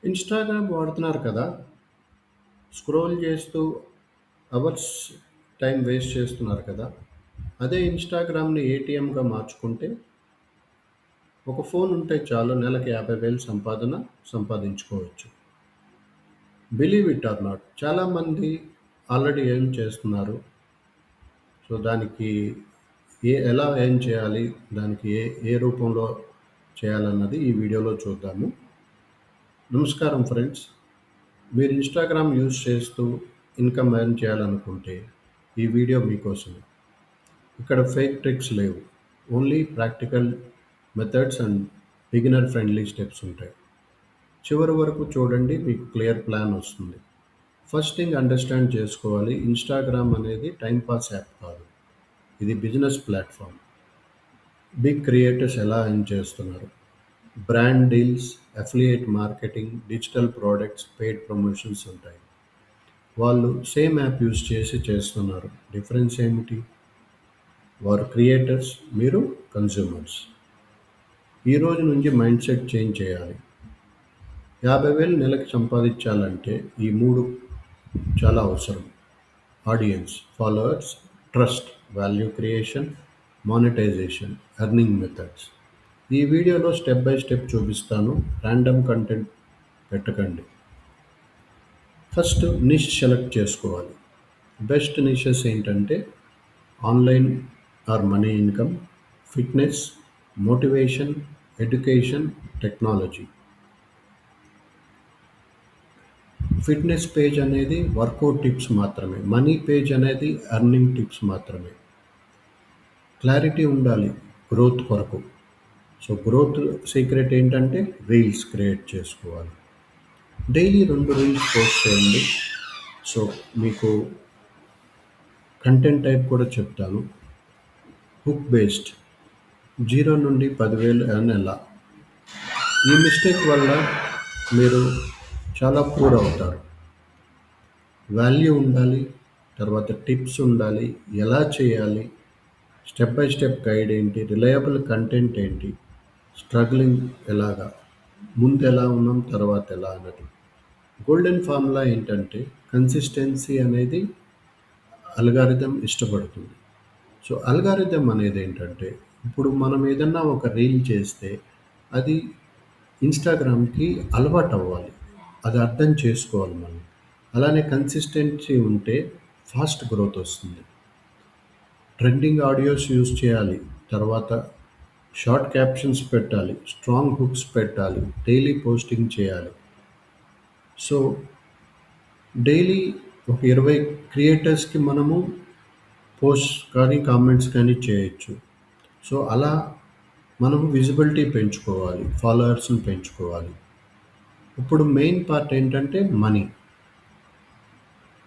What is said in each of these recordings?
Instagram వాడుతున్నారు కదా! Scroll చేస్తూ అవర్స్ టైం వేస్ట్ చేస్తున్నారు కదా! అదే ఇన్‌స్టాగ్రామ్‌ని ఏటీఎంగా మార్చుకుంటే ఒక ఫోన్ ఉంటే చాలు నెలకి 50,000 సంపాదించుకోవచ్చు. బిలీవ్ ఇట్ ఆర్ నాట్ చాలామంది ఆల్రెడీ ఎర్న్ చేస్తున్నారు. సో, దానికి ఎలా ఎర్న్ చేయాలి? దానికి ఏ ఏ రూపంలో చేయాలన్నది ఈ వీడియోలో చూద్దాము. నమస్కారం ఫ్రెండ్స్. మీరు ఇన్‌స్టాగ్రామ్ యూజ్ చేస్తూ ఇన్‌కమ్ ఎర్న్ చేయాలనుకుంటే ఈ వీడియో మీకోసమే. ఇక్కడ ఫేక్ ట్రిక్స్ లేవు. Only practical methods and beginner friendly steps ఉంటాయి. చివరి వరకు చూడండి, మీకు క్లియర్ ప్లాన్ వస్తుంది. ఫస్ట్ థింగ్ అండర్స్టాండ్ చేసుకోవాలి, ఇన్‌స్టాగ్రామ్ అనేది టైమ్ పాస్ యాప్ కాదు. ఇది బిజినెస్ ప్లాట్‌ఫామ్. బిగ్ క్రియేటర్స్ ఎలా ఎర్న్ చేస్తున్నారు? Brand deals, affiliate marketing, digital products, paid promotions ఉంటాయి. వాళ్ళు సేమ్ యాప్ యూజ్ చేసి చేస్తున్నారు. డిఫరెన్స్ ఏమిటి? వారు క్రియేటర్స్, మీరు కన్స్యూమర్స్. ఈ రోజు నుంచి మైండ్ సెట్ చేంజ్ చేయాలి. 50,000 నెలకి సంపాదించాలంటే ఈ 3 చాలా అవసరం. Audience, followers, trust, value creation, monetization, earning methods. ఈ వీడియోలో స్టెప్ బై స్టెప్ చూపిస్తాను. ర్యాండమ్ కంటెంట్ పెట్టకండి. ఫస్ట్ నిష్ సెలెక్ట్ చేసుకోవాలి. బెస్ట్ నిషెస్ ఏంటంటే online or money income, fitness, motivation, education, technology. Fitness page అనేది వర్కౌట్ టిప్స్ మాత్రమే. మనీ పేజ్ అనేది earning tips మాత్రమే. క్లారిటీ ఉండాలి గ్రోత్ కొరకు. సో గ్రోత్ సీక్రెట్ ఏంటంటే రీల్స్ క్రియేట్ చేసుకోవాలి. డైలీ 2 రీల్స్ పోస్ట్ చేయండి. సో మీకు కంటెంట్ టైప్ కూడా చెప్తాను. హుక్ బేస్డ్, 0 నుండి 10,000 ఎర్న్ ఎలా? ఈ మిస్టేక్ వల్ల మీరు చాలా పూర్ అవుతారు. వాల్యూ ఉండాలి, తర్వాత టిప్స్ ఉండాలి, ఎలా చేయాలి, స్టెప్ బై స్టెప్ గైడ్ ఏంటి, రిలయబుల్ కంటెంట్ ఏంటి, స్ట్రగ్లింగ్ ఎలాగా, ముందు ఎలా ఉన్నాం, తర్వాత ఎలా అన్నది. గోల్డెన్ ఫార్ములా ఏంటంటే కన్సిస్టెన్సీ అనేది అల్గారిథం ఇష్టపడుతుంది. సో అల్గారిథం అనేది ఏంటంటే ఇప్పుడు మనం ఏదన్నా ఒక రీల్ చేస్తే అది ఇన్‌స్టాగ్రామ్‌కి అలవాటు అవ్వాలి. అది అర్థం చేసుకోవాలి మనం. అలానే కన్సిస్టెన్సీ ఉంటే ఫాస్ట్ గ్రోత్ వస్తుంది. ట్రెండింగ్ ఆడియోస్ యూజ్ చేయాలి. తర్వాత షార్ట్ క్యాప్షన్స్ పెట్టాలి. స్ట్రాంగ్ హుక్స్ పెట్టాలి. డైలీ పోస్టింగ్ చేయాలి. సో డైలీ ఒక 20 క్రియేటర్స్‌కి మనము పోస్ట్ కానీ, కామెంట్స్ కానీ చేయొచ్చు. సో అలా మనం విజిబిలిటీ పెంచుకోవాలి. ఫాలోవర్స్‌ని పెంచుకోవాలి. ఇప్పుడు మెయిన్ పార్ట్ ఏంటంటే మనీ.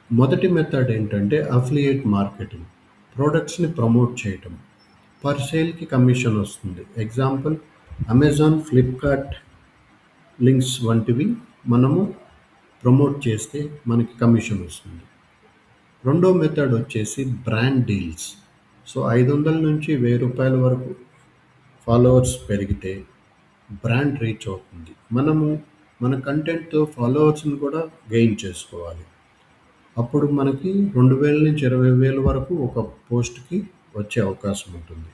మొదటి మెథడ్ ఏంటంటే అఫిలియేట్ మార్కెటింగ్. ప్రొడక్ట్స్‌ని ప్రమోట్ చేయటం. పర్ సేల్‌కి కమిషన్ వస్తుంది. ఎగ్జాంపుల్ అమెజాన్, ఫ్లిప్‌కార్ట్ లింక్స్ వంటివి మనము ప్రమోట్ చేస్తే మనకి కమిషన్ వస్తుంది. రెండో మెథడ్ వచ్చేసి బ్రాండ్ డీల్స్. సో 500 నుంచి రూ. 1000 వరకు ఫాలోవర్స్ పెరిగితే బ్రాండ్ రీచ్ అవుతుంది. మనము మన కంటెంట్‌తో ఫాలోవర్స్‌ని కూడా గెయిన్ చేసుకోవాలి. అప్పుడు మనకి 2,000 నుంచి 20,000 వరకు ఒక పోస్ట్‌కి వచ్చే అవకాశం ఉంటుంది.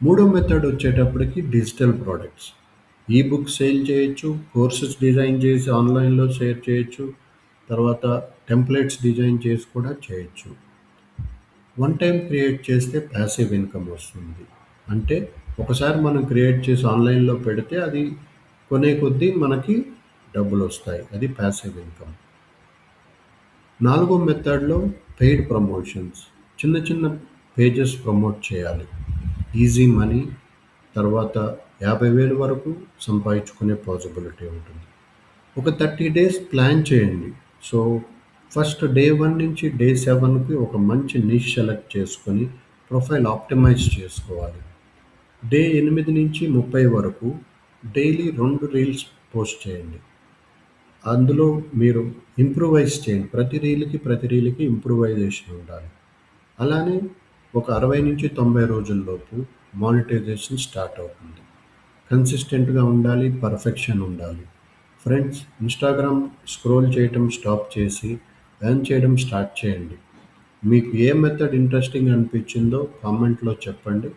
మూడో మెథడ్ వచ్చేటప్పటికి డిజిటల్ ప్రొడక్ట్స్. ఈ బుక్స్ సేల్ చేయొచ్చు, కోర్సెస్ డిజైన్ చేసి ఆన్‌లైన్‌లో షేర్ చేయొచ్చు, తర్వాత టెంప్లెట్స్ డిజైన్ చేసి కూడా చేయొచ్చు. వన్ టైం క్రియేట్ చేస్తే ప్యాసివ్ ఇన్కమ్ వస్తుంది. అంటే ఒకసారి మనం క్రియేట్ చేసి ఆన్‌లైన్‌లో పెడితే అది కొనే కొద్దీ మనకి డబ్బులొస్తాయి. అది ప్యాసివ్ ఇన్కమ్. నాలుగో మెథడ్‌లో పెయిడ్ ప్రమోషన్స్. చిన్న చిన్న పేజెస్ ప్రమోట్ చేయాలి. ఈజీ మనీ, తర్వాత 50,000 వరకు సంపాదించుకునే పాసిబిలిటీ ఉంటుంది. ఒక 30 డేస్ ప్లాన్ చేయండి. సో ఫస్ట్ డే 1 నుంచి డే 7కి ఒక మంచి నిష్ సెలెక్ట్ చేసుకొని ప్రొఫైల్ ఆప్టిమైజ్ చేసుకోవాలి. డే 8 నుంచి 30 వరకు డైలీ 2 రీల్స్ పోస్ట్ చేయండి. అందులో మీరు ఇంప్రూవైజ్ చేయండి. ప్రతి రీల్‌కి ఇంప్రూవైజేషన్ ఉండాలి. అలానే ఒక 60 నుంచి 90 రోజుల్లోపు మానిటైజేషన్ స్టార్ట్ అవుతుంది. కన్సిస్టెంట్‌గా ఉండాలి. పర్ఫెక్షన్ ఉండాలి. ఫ్రెండ్స్, ఇన్‌స్టాగ్రామ్ స్క్రోల్ చేయటం స్టాప్ చేసి ఎర్న్ చేయడం స్టార్ట్ చేయండి. మీకు ఏ మెథడ్ ఇంట్రెస్టింగ్ అనిపించిందో కామెంట్లో చెప్పండి.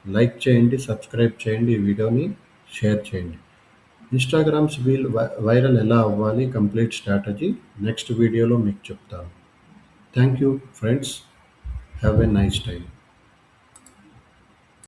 లైక్ చేయండి, సబ్స్క్రైబ్ చేయండి, ఈ వీడియోని షేర్ చేయండి. ఇన్‌స్టాగ్రామ్స్ వైరల్ ఎలా అవ్వాలి కంప్లీట్ స్ట్రాటజీ నెక్స్ట్ వీడియోలో మీకు చెప్తాను. Thank you friends. Have a nice time.